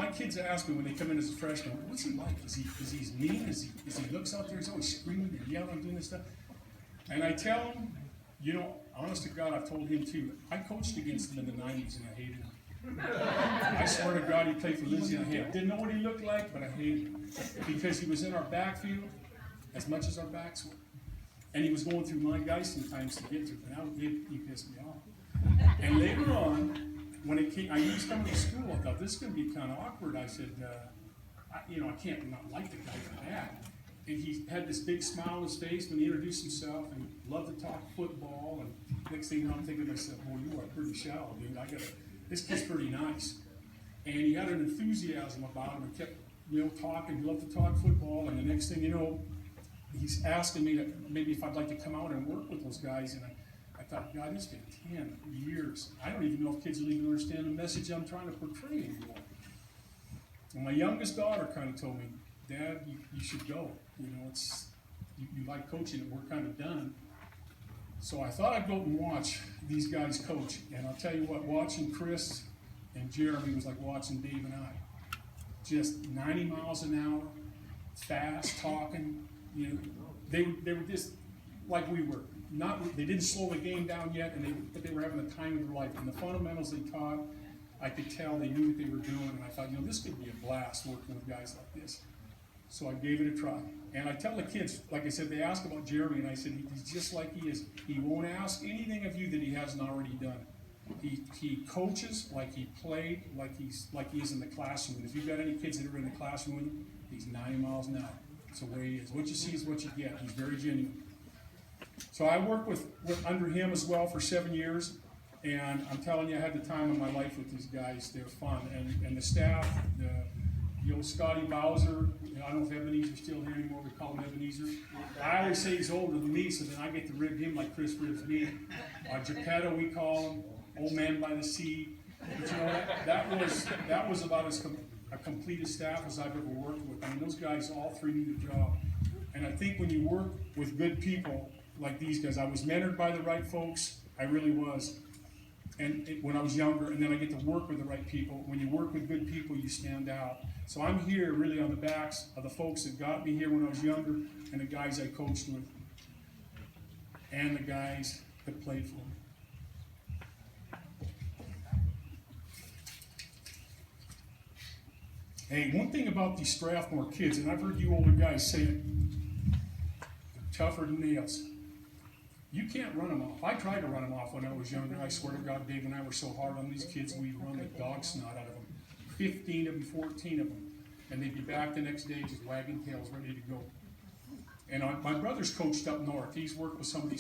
my kids ask me when they come in as a freshman, what's he like? Is he mean? Is he looks out there, he's always screaming and yelling and doing this stuff? And I tell him, you know, honest to God, I've told him too, I coached against him in the 90s and I hated him. I swear to God, he played for Lindsay and I hated him. Didn't know what he looked like, but I hated him. Because he was in our backfield as much as our backs were. And he was going through my guys sometimes to get to, and he pissed me off. And later on, when it came, he was coming to school, I thought, this is going to be kind of awkward. I said, I can't not like the guy for that. And he had this big smile on his face when he introduced himself and loved to talk football. And next thing you know, I'm thinking to myself, boy, you are pretty shallow, dude. This kid's pretty nice. And he had an enthusiasm about him and kept, talking. He loved to talk football. And the next thing you know, he's asking me to maybe if I'd like to come out and work with those guys. And I thought, God, it's been 10 years. I don't even know if kids will even understand the message I'm trying to portray anymore. And my youngest daughter kind of told me, Dad, you should go. You like coaching and we're kind of done. So I thought I'd go and watch these guys coach. And I'll tell you what, watching Chris and Jeremy was like watching Dave and I. Just 90 miles an hour, fast, talking. They were just like we were. They didn't slow the game down yet, but they were having the time of their life. And the fundamentals they taught, I could tell they knew what they were doing. And I thought, this could be a blast working with guys like this. So I gave it a try. And I tell the kids, like I said, they ask about Jeremy, and I said, he's just like he is. He won't ask anything of you that he hasn't already done. He coaches like he played, like he is in the classroom. And if you've got any kids that are in the classroom with him, he's 90 miles an hour. That's the way he is. What you see is what you get. He's very genuine. So I worked with under him as well for 7 years, and I'm telling you, I had the time of my life with these guys. They're fun, and the staff, the old Scotty Bowser. I don't know if Ebenezer's still here anymore. We call him Ebenezer. I always say he's older than me, so then I get to rib him like Chris ribs me. Geppetto, we call him, old man by the sea. But that was about as a complete as staff as I've ever worked with. I mean, those guys all three knew the job. And I think when you work with good people like these guys, I was mentored by the right folks. I really was. And when I was younger, and then I get to work with the right people. When you work with good people, you stand out. So I'm here really on the backs of the folks that got me here when I was younger, and the guys I coached with, and the guys that played for me. Hey, one thing about these Strathmore kids, and I've heard you older guys say it, they're tougher than nails. You can't run them off. I tried to run them off when I was younger. I swear to God, Dave and I were so hard on these kids, we'd run the dog snot out of them. 15 of them, 14 of them. And they'd be back the next day just wagging tails, ready to go. And my brother's coached up north. He's worked with some of these